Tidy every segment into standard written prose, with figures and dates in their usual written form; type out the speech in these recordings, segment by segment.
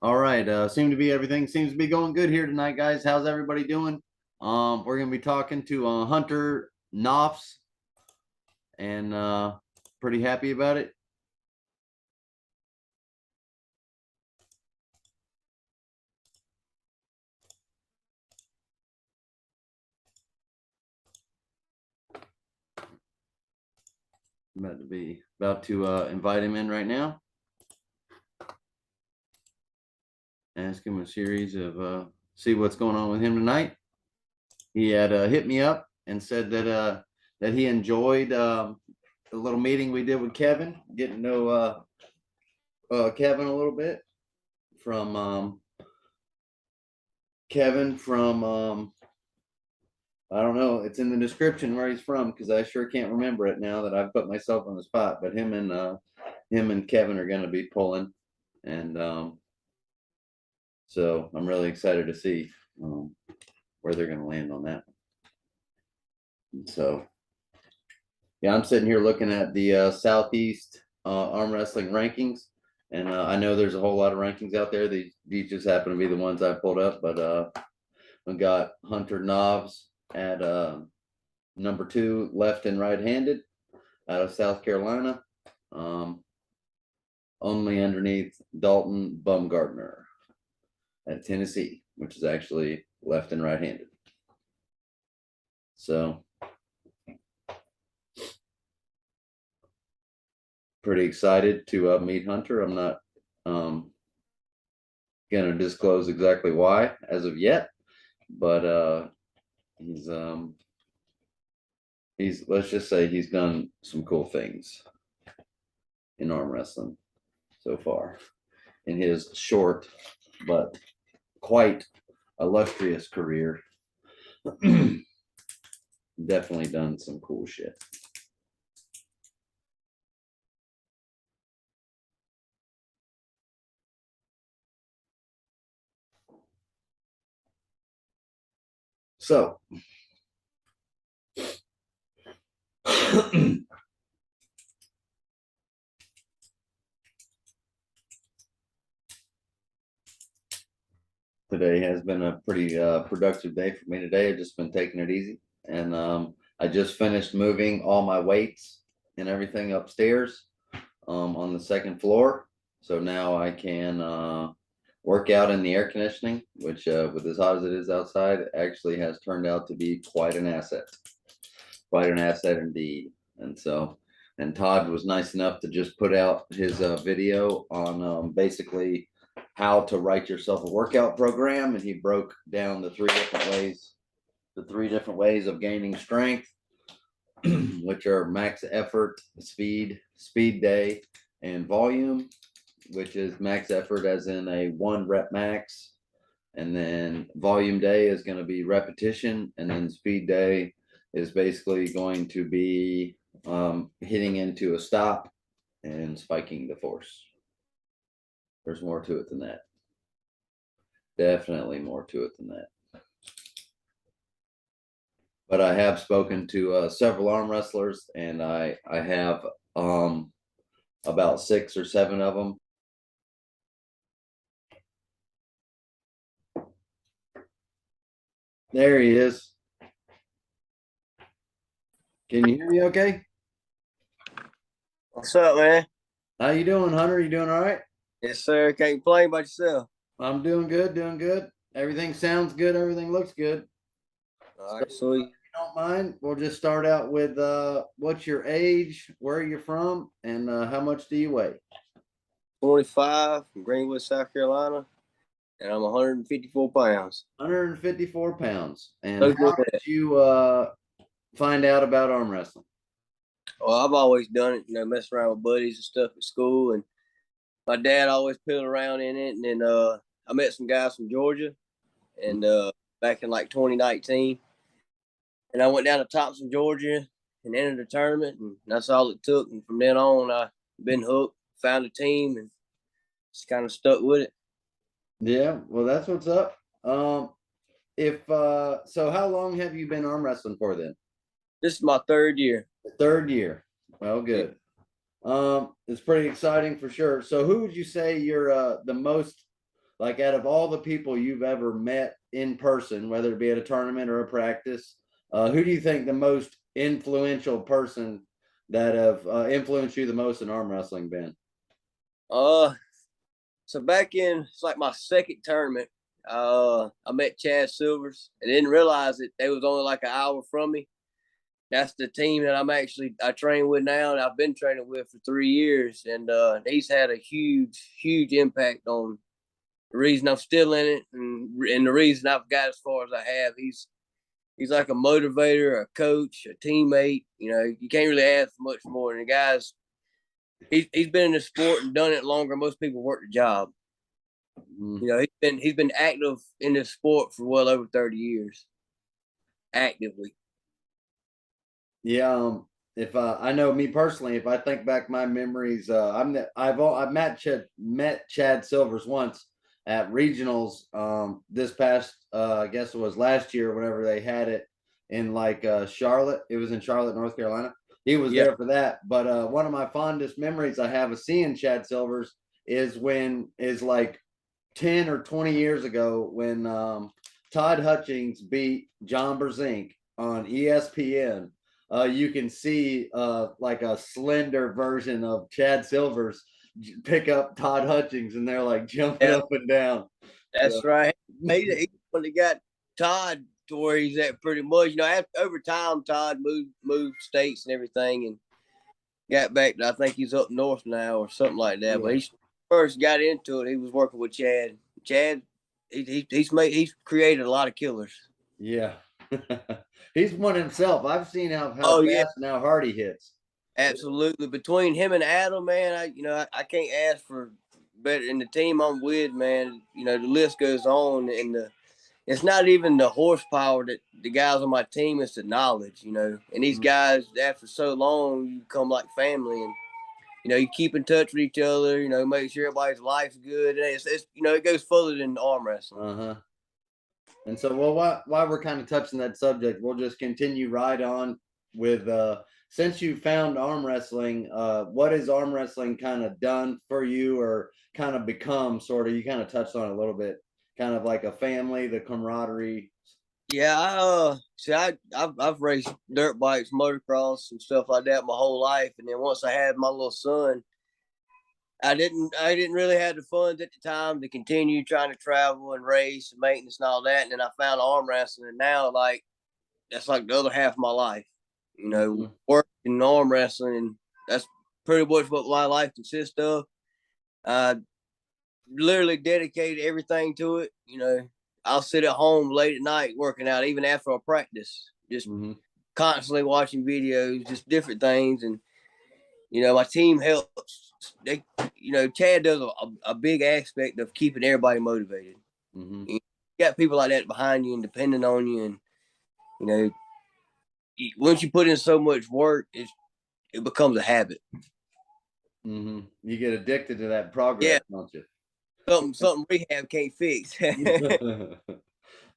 All right. Everything seems to be going good here tonight, guys. How's everybody doing? We're gonna be talking to Hunter Noffz, and pretty happy about it. I'm about to invite him in right now. Ask him a series of see what's going on with him tonight. He had hit me up and said that he enjoyed the little meeting we did with Kevin, getting to know Kevin a little bit from Kevin from I don't know. It's in the description where he's from because I sure can't remember it now that I've put myself on the spot. But him and Kevin are going to be pulling, and so I'm really excited to see where they're going to land on that. So yeah, I'm sitting here looking at the Southeast arm wrestling rankings, and I know there's a whole lot of rankings out there. These just happen to be the ones I pulled up, but we got Hunter Noffz at number 2, left and right-handed, out of South Carolina, only underneath Dalton Bumgardner at Tennessee, which is actually left and right-handed. So pretty excited to meet Hunter. I'm not going to disclose exactly why as of yet, but he's let's just say he's done some cool things in arm wrestling so far in his short but quite illustrious career. Definitely done some cool shit. So today has been a pretty productive day for me today. I've just been taking it easy, and I just finished moving all my weights and everything upstairs on the second floor. So now I can work out in the air conditioning, which with as hot as it is outside, actually has turned out to be quite an asset. Quite an asset indeed. And so, and Todd was nice enough to just put out his video on basically how to write yourself a workout program, and he broke down the three different ways of gaining strength, which are max effort, speed day, and volume, which is max effort as in a 1 rep max, and then volume day is going to be repetition, and then speed day is basically going to be hitting into a stop and spiking the force. There's more to it than that. Definitely more to it than that. But I have spoken to several arm wrestlers, and I have about 6 or 7 of them. There he is. Can you hear me okay? What's up, man? How you doing, Hunter? You doing all right? Yes, sir. Can't complain about yourself. I'm doing good, doing good. Everything sounds good. Everything looks good. All right, sweet. If you don't mind, we'll just start out with what's your age, where you're from, and how much do you weigh? 25 from Greenwood, South Carolina, and I'm 154 pounds. 154 pounds. And Look how at that. did you find out about arm wrestling? Well, I've always done it, mess around with buddies and stuff at school, and my dad always piddled around in it. And then I met some guys from Georgia, and back in like 2019, and I went down to Thompson, Georgia, and entered the tournament, and that's all it took. And from then on, I've been hooked, found a team, and just kind of stuck with it. Yeah, well, that's what's up. If so, how long have you been arm wrestling for then? This is my third year. Third year. Well, good. It's pretty exciting for sure. So, who would you say you're the most like out of all the people you've ever met in person, whether it be at a tournament or a practice, who do you think the most influential person that have influenced you the most in arm wrestling been? Uh, so back in it's like my second tournament, I met Chad Silvers. I didn't realize that they was only like an hour from me. That's the team that I train with now, and I've been training with for 3 years. And he's had a huge impact on the reason I'm still in it, and the reason I've got as far as I have. He's like a motivator, a coach, a teammate. You know, you can't really ask for much more. And the guy's he's been in the sport and done it longer than most people work the job. Mm. You know, he's been active in this sport for well over 30 years, actively. Yeah, if I know me personally, if I think back my memories, I've met Chad Silvers once at regionals. This past I guess it was last year, whenever they had it in like Charlotte. It was in Charlotte, North Carolina. He was Yeah, there for that. But one of my fondest memories I have of seeing Chad Silvers is like 10 or 20 years ago when Todd Hutchings beat John Berzink on ESPN. You can see like a slender version of Chad Silvers pick up Todd Hutchings, and they're like jumping yeah, up and down. that's So, right. He's when they got Todd to where he's at pretty much. You know, over time, Todd moved states and everything, and got back. I think he's up north now or something like that. But yeah, he first got into it. He was working with Chad. Chad, he's created a lot of killers. yeah. He's one himself. I've seen how Oh yeah, fast and how hard he hits. absolutely. Between him and Adam, man, I can't ask for better. And the team I'm with, man, you know, the list goes on. And it's not even the horsepower that the guys on my team, it's the knowledge, you know. And these Mm, guys, after so long, you become like family, and you know, you keep in touch with each other. You know, make sure everybody's life's good. And it's you know, it goes further than arm wrestling. uh-huh. And so, well, while we're kind of touching that subject, we'll just continue right on with since you found arm wrestling, what has arm wrestling kind of done for you, or kind of become sort of? You kind of touched on it a little bit, kind of like a family, the camaraderie. Yeah, I've raced dirt bikes, motocross, and stuff like that my whole life. And then once I had my little son, I didn't really have the funds at the time to continue trying to travel and race and maintenance and all that. And then I found arm wrestling, and now like that's like the other half of my life. You know, Mm-hmm. working arm wrestling, and that's pretty much what my life consists of. I literally dedicated everything to it. You know, I'll sit at home late at night working out, even after a practice, just Mm-hmm. constantly watching videos, just different things. And you know, my team helps. They, you know, Chad does a big aspect of keeping everybody motivated. Mm-hmm. You got people like that behind you and depending on you, and you know, once you put in so much work, it becomes a habit. Mm-hmm. You get addicted to that Yeah, progress, don't you? something rehab can't fix.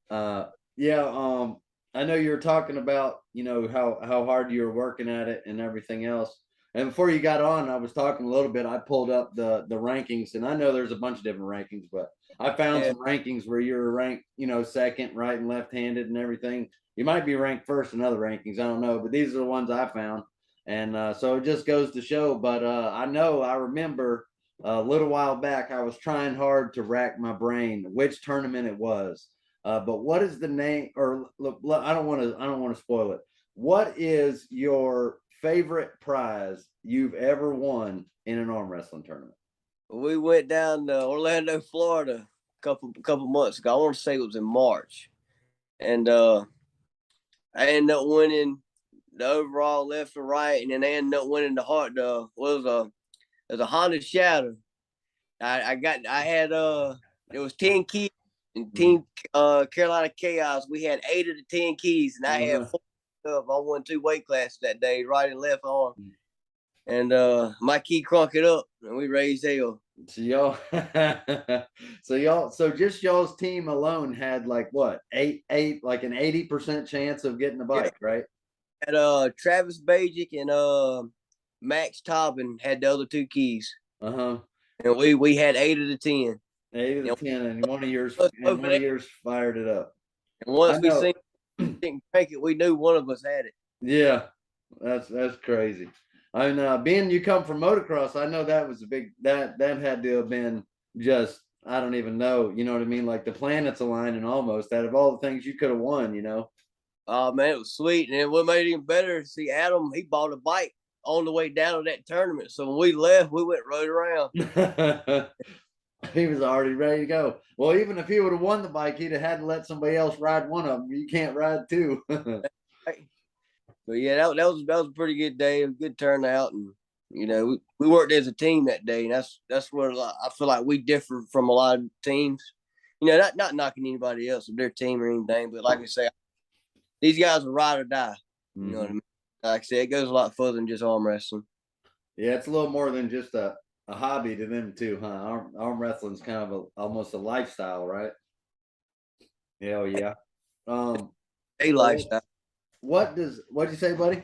uh, yeah. I know you were talking about, how hard you were working at it and everything else. And before you got on, I was talking a little bit. I pulled up the rankings, and I know there's a bunch of different rankings, but I found Yeah, some rankings where you were ranked, second, right and left-handed and everything. You might be ranked first in other rankings. I don't know, but these are the ones I found. And so it just goes to show. But I remember a little while back, I was trying hard to rack my brain which tournament it was. But what is the name? Or look, I don't want to spoil it. What is your favorite prize you've ever won in an arm wrestling tournament? we went down to Orlando, Florida, a couple months ago. I want to say it was in March, and I ended up winning the overall left or right, and then I ended up winning the heart. It was a Honda Shadow. I had there was 10 keys in Mhm. Team Carolina Chaos. We had 8 of the 10 keys, and I had Uh-huh. 4 stuff. I won 2 weight classes that day, right and left arm. And my key crunk it up, and we raised hell. So y'all, so just y'all's team alone had like what, like an 80% chance of getting a Yeah, bike, right? had Travis Bajic and Max Tobin had the other 2 keys, Uh-huh. and we had 8 of the 10. 8 to And 10, and one of yours, once and over one of there, yours fired it up. and I once we know. seen didn't crank it, we knew one of us had it. Yeah, that's crazy. I mean, being you come from motocross, I know that was a big that had to have been just I don't even know. You know what I mean? Like the planets aligning almost. Out of all the things you could have won, you know. Oh man, it was sweet. And then what made it even better, see Adam, he bought a bike on the way down to that tournament. So when we left, we went right around. He was already ready to go. Well, even if he would have won the bike, he'd have had to let somebody else ride one of them. You can't ride two. But yeah, that was a pretty good day, a good turnout, and we worked as a team that day, and that's where I feel like we differ from a lot of teams. Not knocking anybody else or their team or anything, but like I say, these guys are ride or die. You know what I mean? Like I said, it goes a lot further than just arm wrestling. Yeah, it's a little more than just a hobby to them too, huh? Arm wrestling's kind of almost a lifestyle, right? Hell yeah. Um, A so lifestyle. what'd you say, buddy?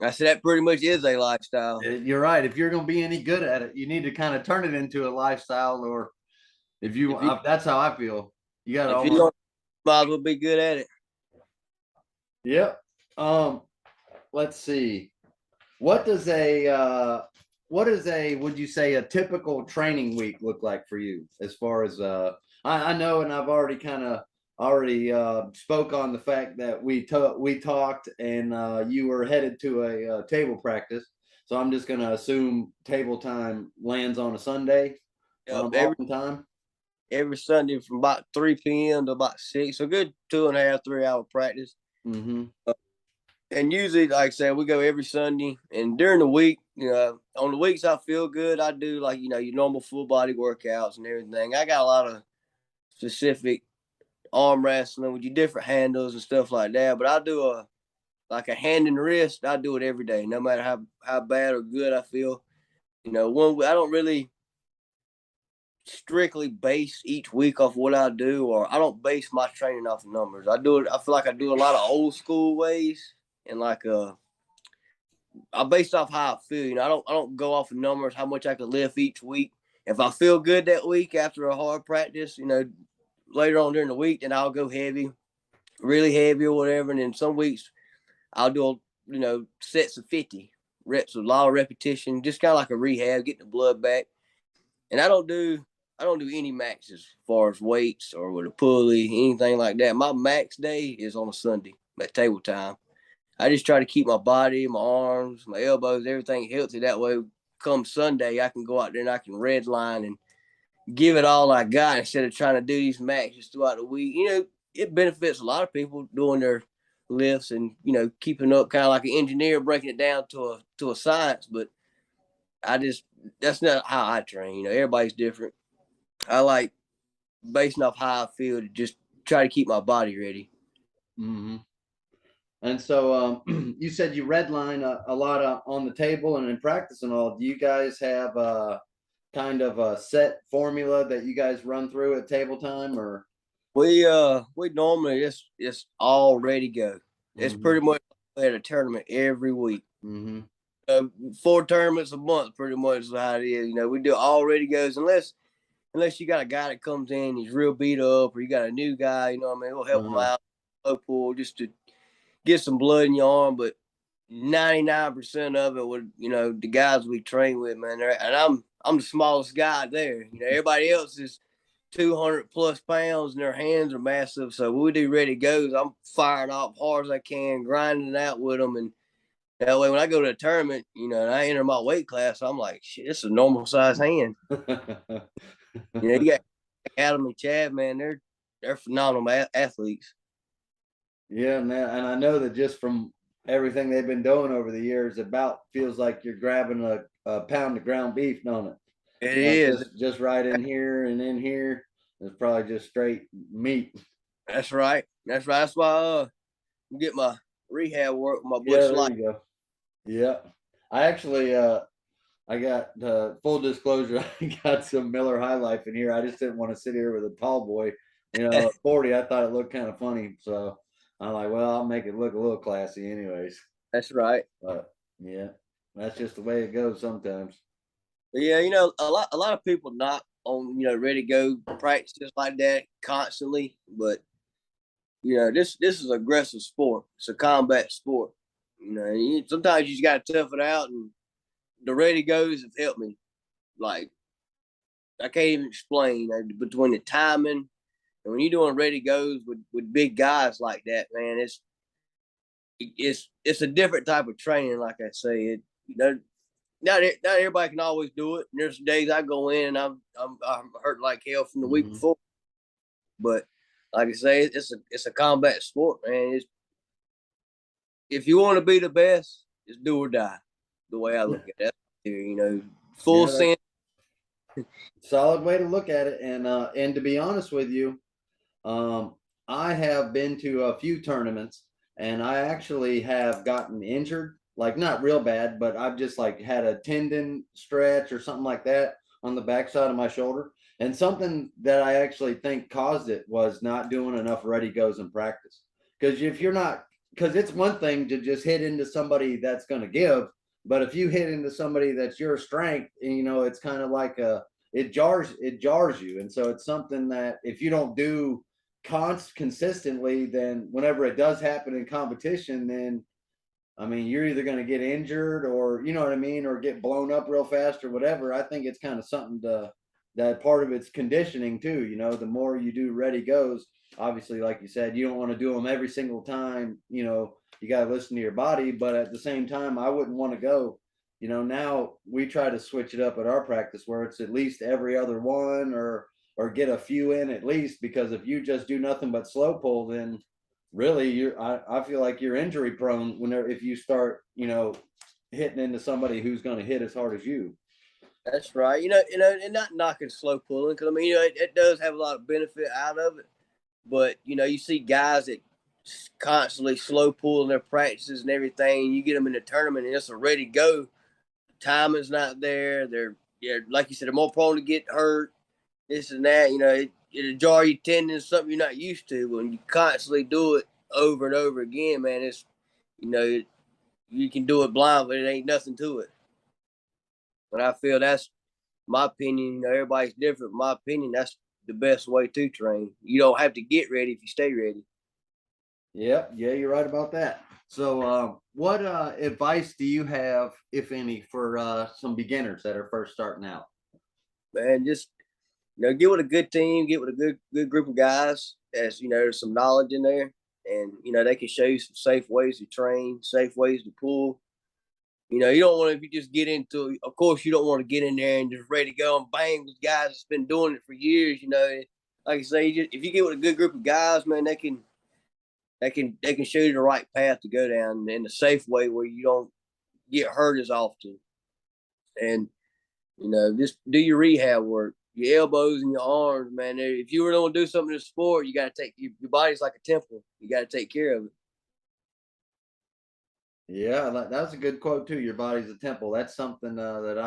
I said that pretty much is a lifestyle. You're right. If you're gonna be any good at it, you need to kind of turn it into a lifestyle, or if you, If you that's how I feel. You got to if you almost, don't, might as well be good at it. yep. Let's see. What does a would you say a typical training week look like for you as far as I know, and I've already kind of already spoke on the fact that we talked and you were headed to a table practice, so I'm just gonna assume table time lands on a Sunday, Yep, oftentimes. every Sunday from about 3 p.m. to about 6. So good 2.5, 3 hour practice. Mm-hmm. And usually, like I said, we go every Sunday. And during the week, on the weeks I feel good, I do like, your normal full body workouts and everything. I got a lot of specific arm wrestling with your different handles and stuff like that. But I do like a hand and wrist. I do it every day, no matter how bad or good I feel. I don't really strictly base each week off what I do, or I don't base my training off of numbers. I do it. I feel like I do a lot of old school ways, and like I base off how I feel. I don't go off of numbers, how much I can lift each week. If I feel good that week after a hard practice, later on during the week, then I'll go heavy, really heavy or whatever. And then some weeks I'll do sets of 50 reps, a lot of repetition, just kind of like a rehab, getting the blood back. And I don't do any maxes as far as weights or with a pulley, anything like that. My max day is on a Sunday at table time. I just try to keep my body, my arms, my elbows, everything healthy. That way, come Sunday, I can go out there and I can redline and give it all I got instead of trying to do these maxes throughout the week. It benefits a lot of people doing their lifts and keeping up, kind of like an engineer breaking it down to a science. But that's not how I train. Everybody's different. I like basing off how I feel to just try to keep my body ready. Mm-hmm. And so you said you redline a lot on the table and in practice and all. Do you guys have kind of a set formula that you guys run through at table time, or? We normally it's all ready to go. It's Mm-hmm. pretty much at a tournament every week. Mm-hmm. 4 tournaments a month, pretty much is how it is. We do all ready goes unless you got a guy that comes in, he's real beat up, or you got a new guy. You know what I mean? We'll help him out, low pull, just to get some blood in your arm. But 99% of it would, the guys we train with, man. And I'm the smallest guy there. Everybody else is 200 plus pounds and their hands are massive. So when we do ready goes, I'm firing off hard as I can, grinding it out with them. And that way, when I go to a tournament, and I enter my weight class, I'm like, shit, it's a normal size hand. You got Adam and Chad, man, they're phenomenal athletes. Yeah, man, and I know that just from everything they've been doing over the years, about feels like you're grabbing a pound of ground beef, don't it? It Like is. just right in here and in here. It's probably just straight meat. That's right. That's right. That's why I get my rehab work with my Yeah, Bush there Light. you go. Yeah. I actually I got full disclosure, I got some Miller High Life in here. I just didn't want to sit here with a tall boy. At 40, I thought it looked kind of funny. So I'm like, well, I'll make it look a little classy anyways. That's right. But yeah, that's just the way it goes sometimes. But yeah, a lot of people knock on ready to go practices like that constantly. But this is aggressive sport. It's a combat sport. Sometimes you just got to tough it out, and the ready goes have helped me. Like I can't even explain between the timing and when you're doing ready goes with big guys like that, man. It's a different type of training. Like I say, not everybody can always do it. And there's days I go in and I'm hurt like hell from the week before. But like I say, it's a combat sport, man. If you want to be the best, it's do or die. The way I look at it, full send. Solid way to look at it. And to be honest with you, I have been to a few tournaments, and I actually have gotten injured, like not real bad, but I've just like had a tendon stretch or something like that on the backside of my shoulder. And something that I actually think caused it was not doing enough ready goes in practice. Because if you're not, because it's one thing to just hit into somebody that's going to give, but if you hit into somebody that's your strength, it's kind of like it jars you. And so it's something that if you don't do consistently, then whenever it does happen in competition, then I mean, you're either going to get injured or, you know what I mean, or get blown up real fast or whatever. I think it's kind of something that part of it's conditioning too. The more you do ready goes, obviously, like you said, you don't want to do them every single time. You got to listen to your body, but at the same time, I wouldn't want to go. Now we try to switch it up at our practice where it's at least every other one or get a few in at least, because if you just do nothing but slow pull, then really I feel like you're injury prone whenever if you start hitting into somebody who's going to hit as hard as you. That's right. And not knocking slow pulling, because I mean, it does have a lot of benefit out of it. But you see guys that constantly slow pulling their practices and everything. And you get them in the tournament, and it's a ready go. Timing's not there. They're like you said, they're more prone to get hurt. This and that. It'll jar your tendons, something you're not used to. When you constantly do it over and over again, man, it's you can do it blind, but it ain't nothing to it. But I feel that's my opinion. Everybody's different. My opinion, that's the best way to train. You don't have to get ready if you stay ready. Yep. Yeah, you're right about that. So what advice do you have, if any, for some beginners that are first starting out? Man, just get with a good team, get with a good group of guys. As there's some knowledge in there, and they can show you some safe ways to train, safe ways to pull. You don't want to, if you just get into it, of course, you don't want to get in there and just ready to go and bang with guys that's been doing it for years. Like I say, if you get with a good group of guys, man, they can show you the right path to go down in a safe way where you don't get hurt as often. And just do your rehab work, your elbows and your arms, man. If you were going to do something in the sport, you got to take your body's like a temple. You got to take care of it. Yeah, that's a good quote too. Your body's a temple. That's something that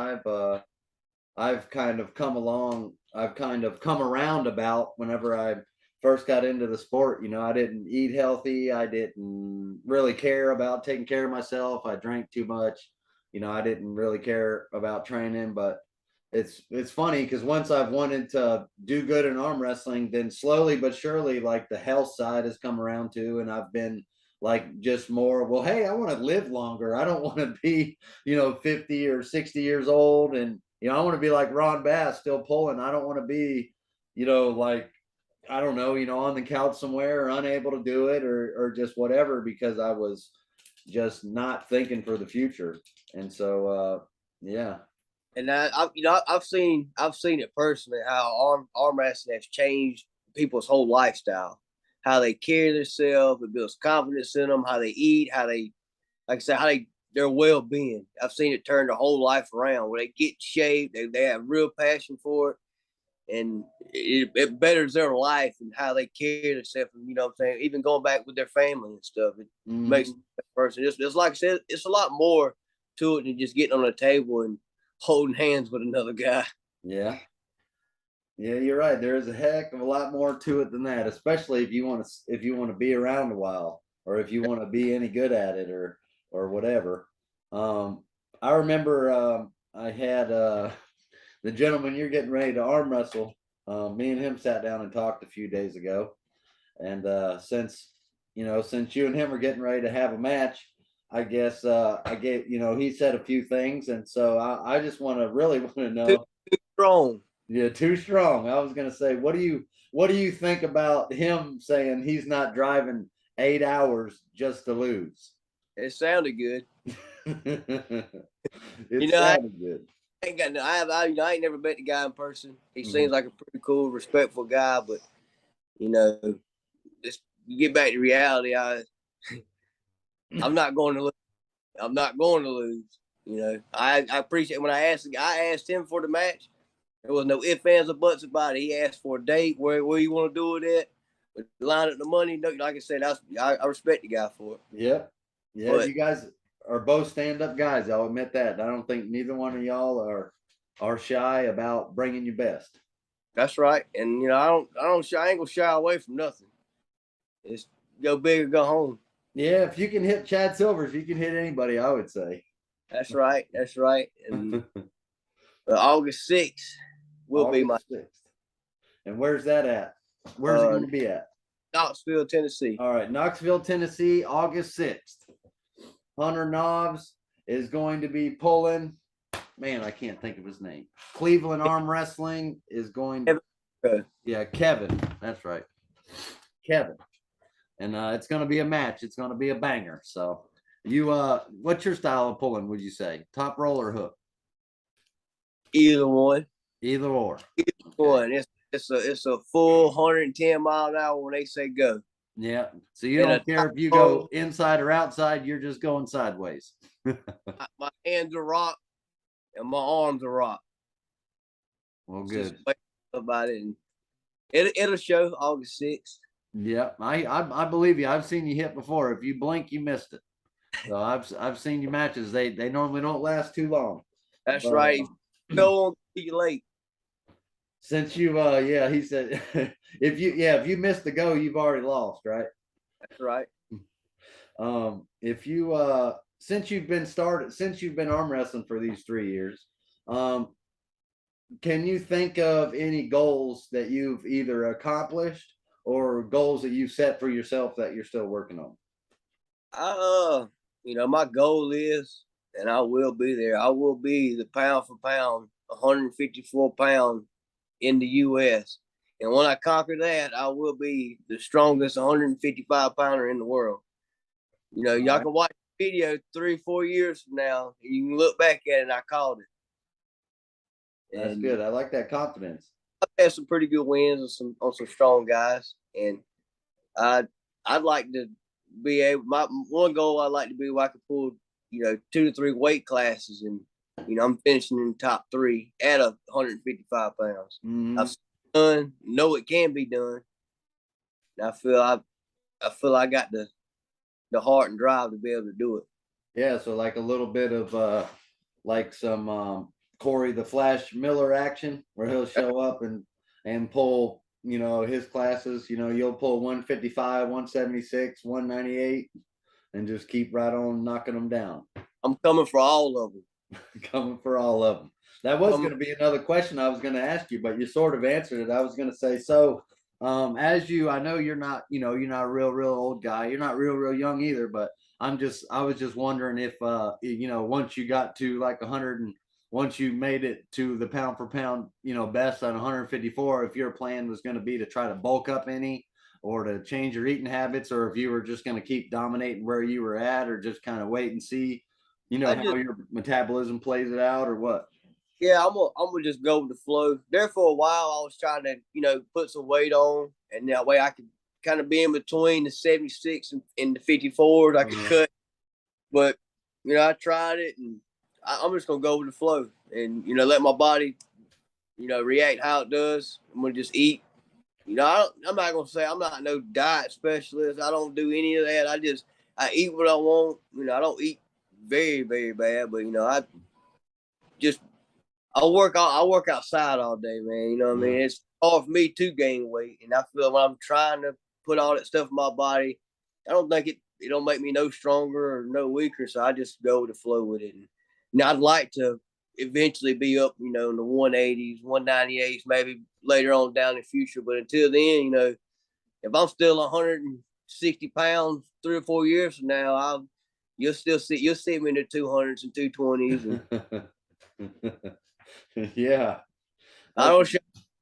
I've kind of come around about whenever I first got into the sport. I didn't eat healthy. I didn't really care about taking care of myself. I drank too much. I didn't really care about training, but it's funny because once I've wanted to do good in arm wrestling, then slowly but surely, like the health side has come around too, and I've been like just more, well, hey, I want to live longer. I don't want to be 50 or 60 years old, and I want to be like Ron Bass still pulling. I don't want to be like, I don't know, on the couch somewhere or unable to do it or just whatever, because I was just not thinking for the future. And so yeah. And I've seen it personally how arm wrestling has changed people's whole lifestyle, how they carry themselves, it builds confidence in them, how they eat, how they, like I said, their well being. I've seen it turn their whole life around where they get shaped, they have real passion for it, and it betters their life and how they carry themselves. And, what I'm saying, even going back with their family and stuff, it makes a person. It's like I said, it's a lot more to it than just getting on a table and holding hands with another guy. Yeah. Yeah, you're right. There is a heck of a lot more to it than that, especially if you want to be around a while, or if you want to be any good at it, or whatever. I remember I had the gentleman you're getting ready to arm wrestle, me and him sat down and talked a few days ago. And since since you and him are getting ready to have a match, I guess I get he said a few things, and so I just really want to Too know. strong. Yeah, too strong. I was gonna say, what do you think about him saying he's not driving 8 hours just to lose? It sounded good. It You know, I sounded good. ain't got no, I ain't never met the guy in person. He Mhm. seems like a pretty cool, respectful guy, but you know, just you get back to reality. I'm not going to lose. I'm not going to lose. You know, I appreciate when I asked him for the match. There was no ifs, ands, or buts about it. He asked for a date, where you want to do it at, line up the money. Like I said, I respect the guy for it. Yep. Yeah, But you guys are both stand-up guys. I'll admit that. I don't think neither one of y'all are shy about bringing your best. that's right. And I ain't gonna shy away from nothing. It's go big or go home. Yeah, if you can hit Chad Silvers, you can hit anybody, I would say. That's right. That's right. And August 6th will be my August 6th. And where's that at? Where's it going to be at? Knoxville, Tennessee. All right, Knoxville, Tennessee, August 6th. Hunter Noffz is going to be pulling. Man, I can't think of his name. Cleveland Arm Wrestling is going to. Yeah, Kevin. That's right. Kevin. And it's going to be a match. It's going to be a banger. So what's your style of pulling, would you say? Top roll or hook? Either one. Either or. Either one. It's a full 110 mile an hour when they say go. Yeah. So you don't care if you go inside or outside, you're just going sideways. My hands are rock and my arms are rock. Well, good. About it. And it'll show August 6th. Yeah, I believe you. I've seen you hit before. If you blink, you missed it. So I've seen your matches. They normally don't last too long. That's right. Go on, you late. Since you he said if you miss the go, you've already lost, right? That's right. If you since you've been arm wrestling for these 3 years, can you think of any goals that you've either accomplished or goals that you've set for yourself that you're still working on? My goal is, and I will be there. I will be the pound for pound, 154 pound in the U.S. And when I conquer that, I will be the strongest 155 pounder in the world. Y'all can watch the video 3-4 years from now, and you can look back at it. And I called it. That's good. I like that confidence. I've had some pretty good wins on some strong guys, and I'd like to be able. My one goal I'd like to be where I could pull 2 to 3 weight classes, and I'm finishing in the top 3 at 155 pounds. Mm-hmm. I've done, know it can be done. And I feel I got the heart and drive to be able to do it. Yeah, so like a little bit of like some Corey the Flash Miller action where he'll show up and pull his classes. You'll pull 155, 176, 198, and just keep right on knocking them down. I'm coming for all of them. Coming for all of them. That was going to be another question I was going to ask you, but you sort of answered it. I was going to say, so I know you're not a real old guy. You're not real young either, but I was just wondering if once you got to like 100 and once you made it to the pound for pound, best on 154, if your plan was going to be to try to bulk up any or to change your eating habits, or if you were just going to keep dominating where you were at, or just kind of wait and see, how your metabolism plays it out, or what? Yeah, I'm gonna just go with the flow. There for a while, I was trying to, put some weight on, and that way I could kind of be in between the 76 and the 54s. I could cut, but I tried it, and I'm just gonna go with the flow, and let my body, react how it does. I'm gonna just eat. I'm not gonna say I'm not no diet specialist. I don't do any of that. I eat what I want. I don't eat very, very bad, but I work outside all day, man. You know what I mean? It's hard for me to gain weight, and I feel when I'm trying to put all that stuff in my body, I don't think it don't make me no stronger or no weaker. So I just go with the flow with it. And I'd like to eventually be up, in the 180s, 198s, maybe later on down in the future. But until then, if I'm still 160 pounds 3 or 4 years from now, you'll see me in the 200s and 220s. And yeah, I don't show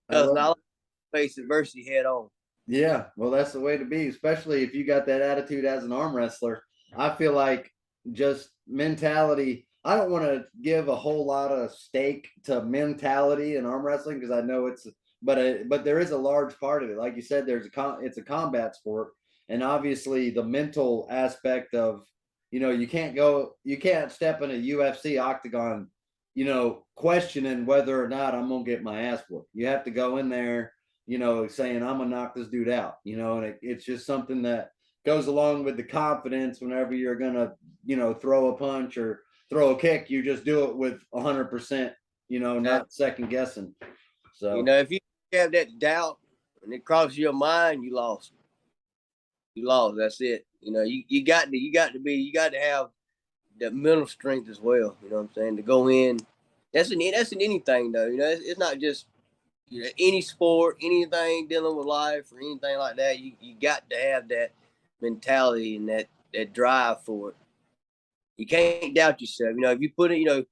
I nothing. love I it. like to face adversity head on. Yeah, well, that's the way to be, especially if you got that attitude as an arm wrestler. I feel like just mentality. I don't want to give a whole lot of stake to mentality in arm wrestling because I know but there is a large part of it. Like you said, it's a combat sport, and obviously the mental aspect of, you can't step in a UFC octagon, questioning whether or not I'm gonna get my ass whooped. You have to go in there, saying I'm gonna knock this dude out, and it's just something that goes along with the confidence whenever you're gonna, throw a punch or throw a kick. You just do it with 100%, not second guessing. So If you have that doubt and it crosses your mind, you lost. You lost. That's it. You got to have that mental strength as well. You know what I'm saying? To go in. That's in anything though. It's not just any sport, anything dealing with life or anything like that. You got to have that mentality and that drive for it. You can't doubt yourself. If you put it,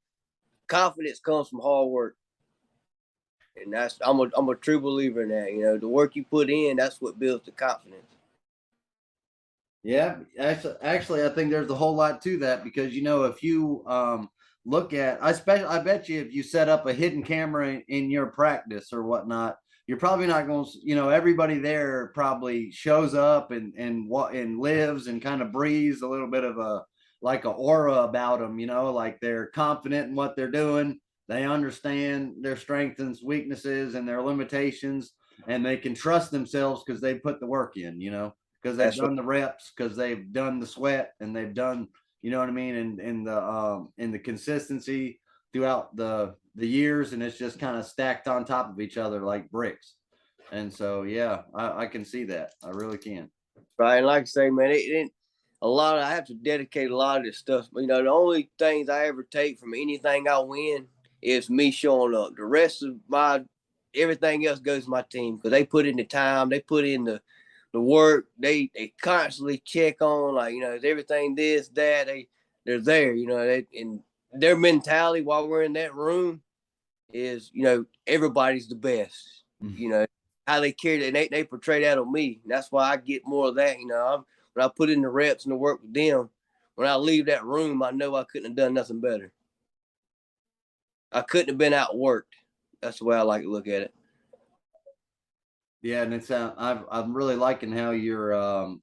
confidence comes from hard work. And I'm a true believer in that. The work you put in, that's what builds the confidence. yeah, actually, I think there's a whole lot to that because if you look at, I bet you if you set up a hidden camera in your practice or whatnot, you're probably not going to, everybody there probably shows up and lives and kind of breathes a little bit of a aura about them, like they're confident in what they're doing. They understand their strengths and weaknesses and their limitations, and they can trust themselves because they put the work in, because they've done the reps, because they've done the sweat, and they've done, you know what I mean, and the consistency throughout the years, and it's just kind of stacked on top of each other like bricks. And so yeah, I can see that. I really can. Right, and like I say, man, I have to dedicate a lot of this stuff. The only things I ever take from anything I win is me showing up. The rest of everything else goes to my team because they put in the time, they put in the work. They constantly check on, like, is everything this, that. They're there, and their mentality while we're in that room is, everybody's the best. How they carry it, and they portray that on me. And that's why I get more of that. When I put in the reps and the work with them, when I leave that room, I know I couldn't have done nothing better. I couldn't have been outworked. That's the way I like to look at it. Yeah, and I'm really liking how you're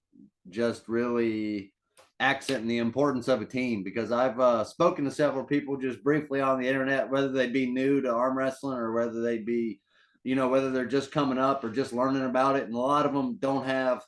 just really accenting the importance of a team, because I've spoken to several people just briefly on the internet, whether they be new to arm wrestling or whether they be, whether they're just coming up or just learning about it, and a lot of them don't have,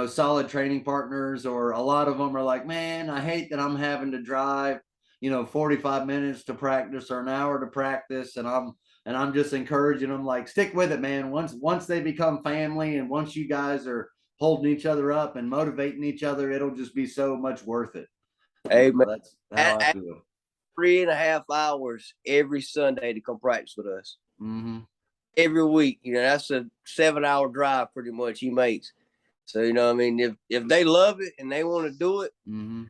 solid training partners, or a lot of them are like, man, I hate that I'm having to drive, 45 minutes to practice or an hour to practice, and I'm just encouraging them, like, stick with it, man. Once they become family, and once you guys are holding each other up and motivating each other, it'll just be so much worth it. Hey, man, that's how I feel. 3.5 hours every Sunday to come practice with us. Mm-hmm. Every week, that's a 7-hour drive pretty much he makes. So, I mean, if they love it and they want to do it, mm-hmm.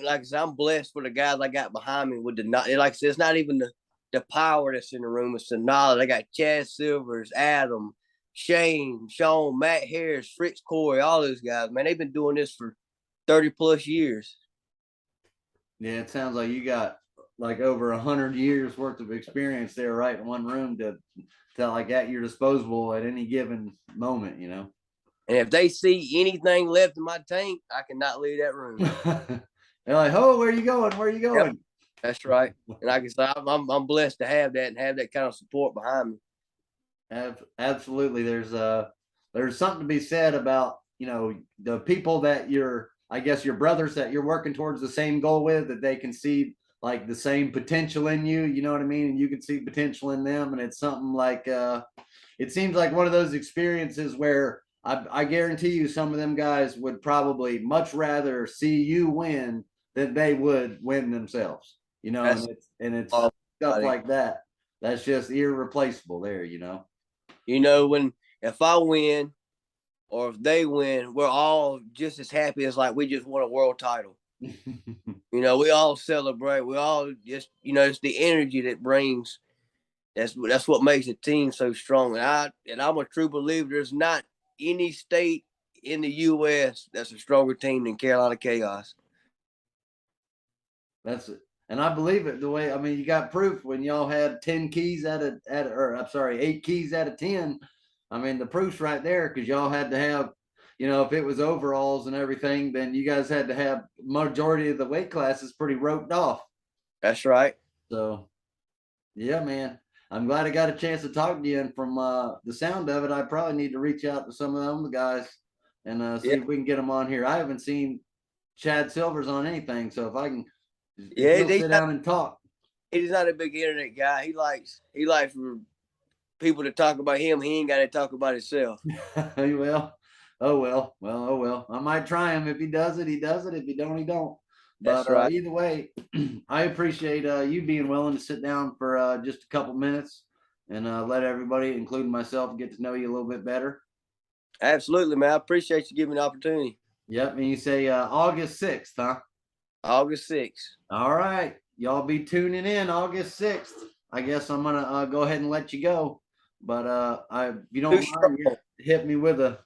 Like I said, I'm blessed for the guys I got behind me with like I said, it's not even the power that's in the room, it's the knowledge. I got Chad Silvers, Adam, Shane, Sean, Matt Harris, Fritz Corey, all those guys, man, they've been doing this for 30 plus years. Yeah, it sounds like you got like over 100 years worth of experience there, right in one room to like at your disposal at any given moment, And if they see anything left in my tank, I cannot leave that room. They're like, oh, where are you going? Where are you going? Yep, that's right. And like I said, I'm blessed to have that and have that kind of support behind me. Absolutely. There's something to be said about, the people that I guess your brothers that you're working towards the same goal with, that they can see like the same potential in you, you know what I mean? And you can see potential in them. And it's something like, it seems like one of those experiences where I guarantee you some of them guys would probably much rather see you win than they would win themselves, and it's stuff like that. That's just irreplaceable there, you know. You know, if I win or if they win, we're all just as happy as like we just won a world title. You know, we all celebrate. We all just, you know, it's the energy that brings. That's what makes the team so strong. And I'm a true believer. There's not any state in the U.S. that's a stronger team than Carolina Chaos. That's it. And I believe it the way, I mean, you got proof when y'all had 10 keys or I'm sorry, 8 keys out of 10. I mean, the proof's right there because y'all had to have, you know, if it was overalls and everything, then you guys had to have majority of the weight classes pretty roped off. That's right. So, yeah, man, I'm glad I got a chance to talk to you. And from the sound of it, I probably need to reach out to some of them guys and see if we can get them on here. I haven't seen Chad Silvers on anything, so if I can, he'll sit down and talk. He's not a big internet guy. He likes for people to talk about him. He ain't got to talk about himself. Well, oh well. I might try him. If he does it, he does it. If he don't, he don't. But right. Either way, I appreciate you being willing to sit down for just a couple minutes and let everybody, including myself, get to know you a little bit better. Absolutely, man. I appreciate you giving me the opportunity. Yep. And you say August 6th, huh? August 6th. All right. Y'all be tuning in August 6th. I guess I'm going to go ahead and let you go. But if you don't mind, hit me with a.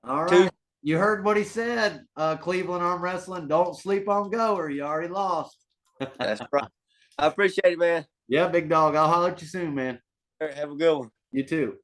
All right. You heard what he said, Cleveland Arm Wrestling. Don't sleep on Go or you already lost. That's right. I appreciate it, man. Yeah, big dog. I'll holler at you soon, man. All right, have a good one. You too.